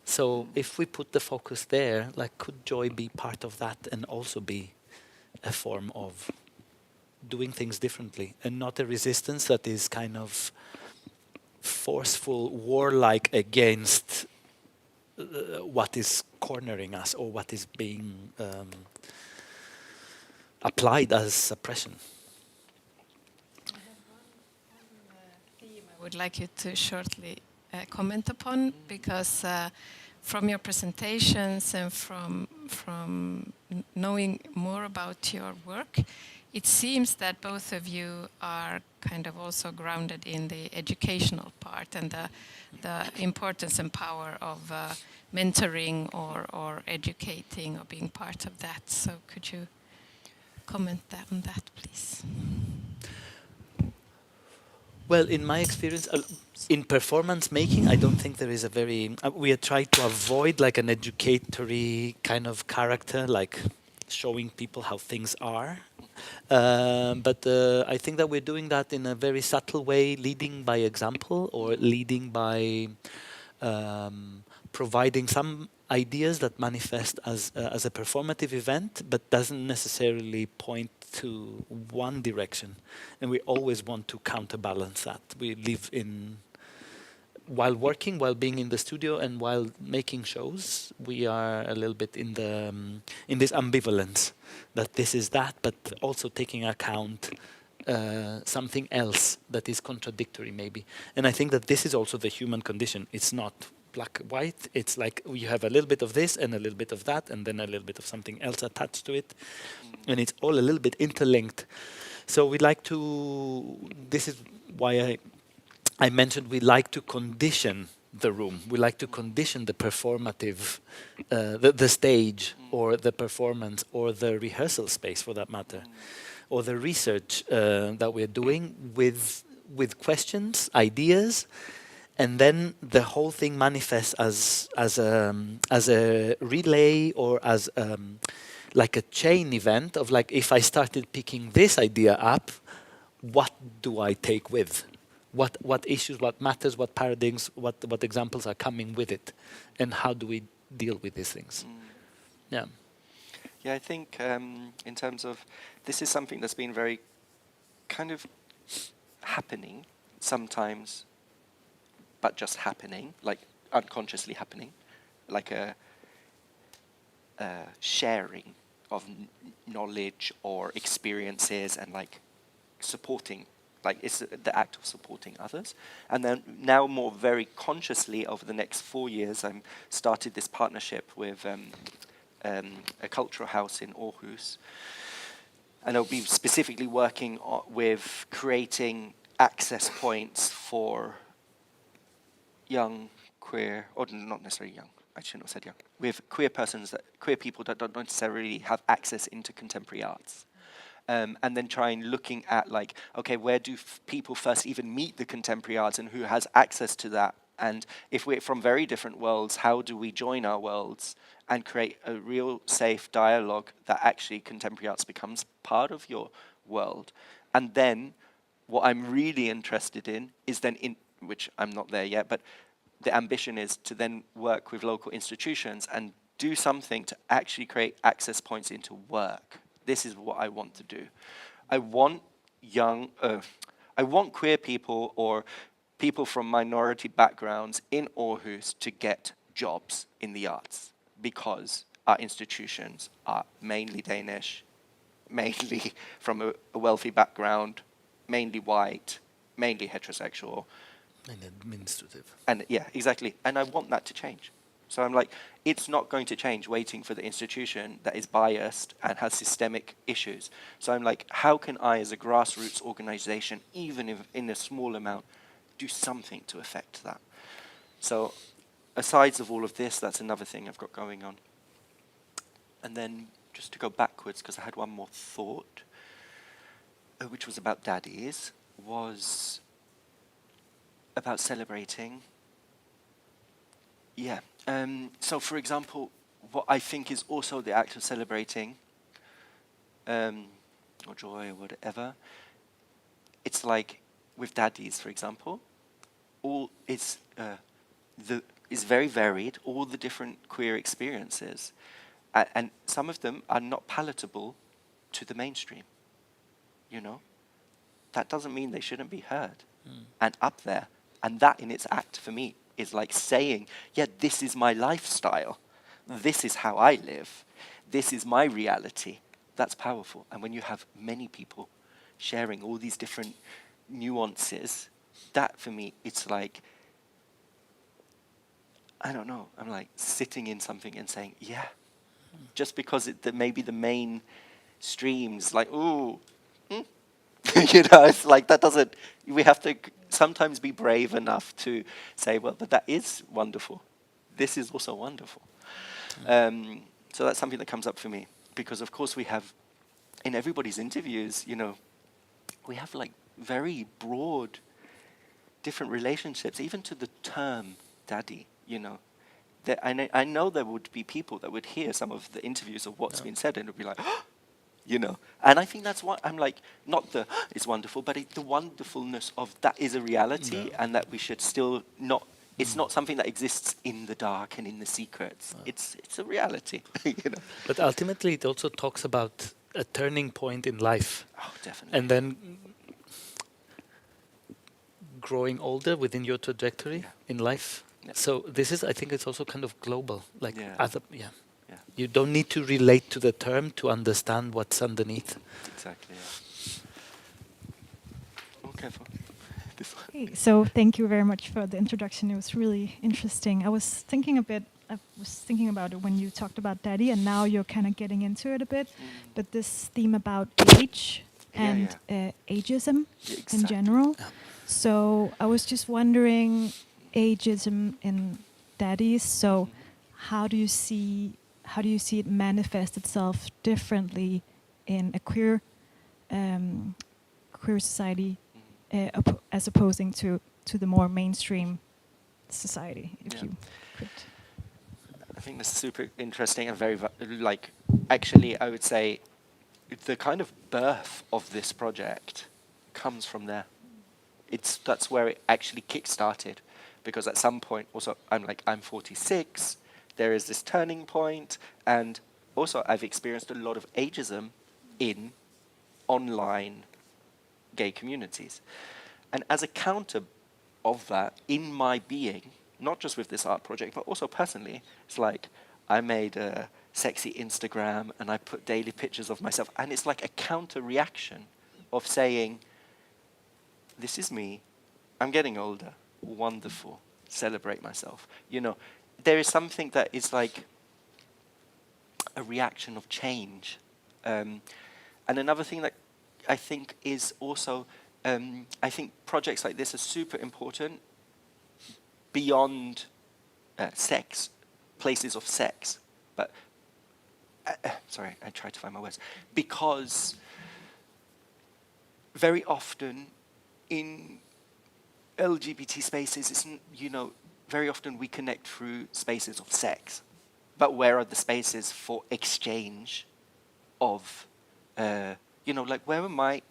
So, if we put the focus there, like, could joy be part of that and also be a form of doing things differently, and not a resistance that is kind of forceful, warlike against what is cornering us or what is being applied as suppression. I have one theme I would like you to shortly comment upon, because from your presentations and from knowing more about your work, it seems that both of you are kind of also grounded in the educational part and the importance and power of mentoring or educating or being part of that. So could you comment on that, please? Well, in my experience, in performance making, I don't think there is a very... we are trying to avoid like an educatory kind of character, like showing people how things are. But I think that we're doing that in a very subtle way, leading by example or leading by providing some ideas that manifest as a performative event, but doesn't necessarily point to one direction. And we always want to counterbalance that. We live in, while working, while being in the studio, and while making shows, we are a little bit in the in this ambivalence that this is that, but also taking account something else that is contradictory, maybe. And I think that this is also the human condition. It's not black white. It's like you have a little bit of this and a little bit of that, and then a little bit of something else attached to it, and it's all a little bit interlinked. So we like to. This is why I mentioned we like to condition the room. We like to condition the performative, the stage or the performance or the rehearsal space, for that matter, or the research that we're doing with questions, ideas, and then the whole thing manifests as a relay or as like a chain event of like, if I started picking this idea up, what do I take with? What issues, what matters, what paradigms, what examples are coming with it, and how do we deal with these things? Yeah. Yeah, I think in terms of, this is something that's been very kind of happening sometimes, but just happening, like unconsciously happening, like a sharing of knowledge or experiences, and like supporting, like it's the act of supporting others. And then now more very consciously over the next 4 years, I'm started this partnership with a cultural house in Aarhus. And I'll be specifically working with creating access points for young, queer, or not necessarily young, I shouldn't have said young, with queer people that don't necessarily have access into contemporary arts. And then trying looking at like, okay, where do people first even meet the contemporary arts and who has access to that? And if we're from very different worlds, how do we join our worlds and create a real safe dialogue that actually contemporary arts becomes part of your world? And then what I'm really interested in is then, which I'm not there yet, but the ambition is to then work with local institutions and do something to actually create access points into work. This is what I want to do. I want I want queer people or people from minority backgrounds in Aarhus to get jobs in the arts, because our institutions are mainly Danish, mainly from a wealthy background, mainly white, mainly heterosexual. And administrative. And yeah, exactly. And I want that to change. So I'm like, it's not going to change waiting for the institution that is biased and has systemic issues. So I'm like, how can I as a grassroots organization, even if in a small amount, do something to affect that? So aside of all of this, that's another thing I've got going on. And then just to go backwards, because I had one more thought, which was about Daddies, was about celebrating. Yeah. So, for example, what I think is also the act of celebrating, or joy, or whatever, it's like with Daddies, for example, all it's very varied, all the different queer experiences, and some of them are not palatable to the mainstream. You know, that doesn't mean they shouldn't be heard and up there. And that in its act for me is like saying, yeah, this is my lifestyle. This is how I live. This is my reality. That's powerful. And when you have many people sharing all these different nuances, that for me, it's like, I don't know, I'm like sitting in something and saying, yeah, just because maybe the main streams like, ooh, you know, it's like that doesn't, we have to sometimes be brave enough to say, well, but that is wonderful. This is also wonderful. So that's something that comes up for me, because of course we have, in everybody's interviews, you know, we have like very broad, different relationships, even to the term daddy, you know. I know there would be people that would hear some of the interviews of what's been said and would be like, oh, you know. And I think that's what I'm like, not the it's wonderful, but the wonderfulness of that is a reality, and that we should still not. It's not something that exists in the dark and in the secrets. It's a reality, you know. But ultimately, it also talks about a turning point in life, Oh, definitely. and then growing older within your trajectory Yeah. in life. Yeah. So this is, I think, it's also kind of global. Like Yeah. yeah. Yeah. You don't need to relate to the term to understand what's underneath. Exactly. Yeah. Okay. This one. Okay, so thank you very much for the introduction. It was really interesting. I was thinking about it when you talked about Daddy, and now you're kind of getting into it a bit. But this theme about age and ageism Yeah, in exactly. general. Yeah. So I was just wondering, ageism in Daddies. So how do you see it manifest itself differently in a queer society, as opposing to the more mainstream society? If Yeah. you could. I think this is super interesting and very like. Actually, I would say the kind of birth of this project comes from there. That's where it actually kick-started, because at some point, also I'm 46. There is this turning point, and also I've experienced a lot of ageism in online gay communities, and as a counter of that, in my being, not just with this art project, but also personally, it's like I made a sexy Instagram and I put daily pictures of myself, and it's like a counter reaction of saying, this is me, I'm getting older, wonderful, celebrate myself. You know, there is something that is like a reaction of change. And another thing that I think is also, I think projects like this are super important beyond sex, places of sex. But, sorry, I tried to find my words. Because very often in LGBT spaces, very often we connect through spaces of sex. But where are the spaces for exchange of, like where were my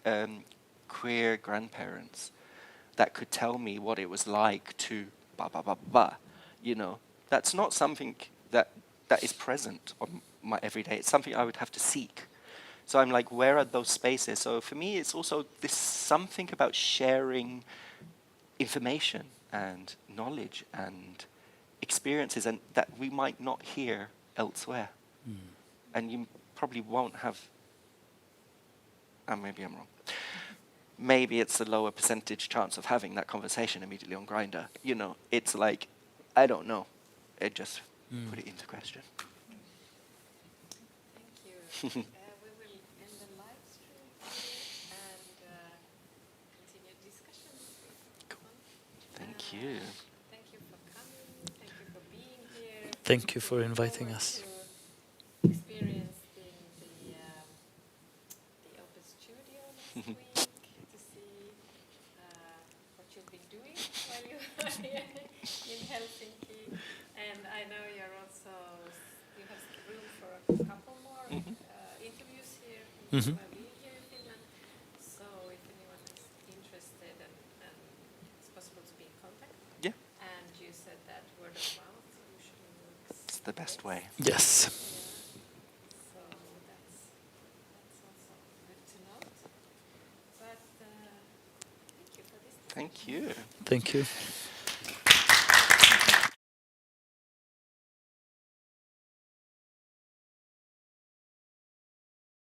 queer grandparents that could tell me what it was like to ba ba ba ba, that's not something that is present on my everyday. It's something I would have to seek. So I'm like, where are those spaces? So for me, it's also this something about sharing information and knowledge and experiences, and that we might not hear elsewhere. And you probably won't have, maybe I'm wrong, maybe it's a lower percentage chance of having that conversation immediately on Grindr. It's like, I don't know. It just put it into question. Thank you. We will end the live stream here and continue discussion. Cool. Thank you. Thank you for coming. Thank you for being here. Thank you for Looking inviting forward us. to experiencing the open studio next week to see what you've been doing while you are here in Helsinki. And I know you have room for a couple more interviews here while being here in Finland. So if anyone is interested and it's possible to be in contact. Yeah. And you said that word of mouth usually works. It's the best way. Yes. So that's also good to note. But thank you for this. Thank you. Thank you.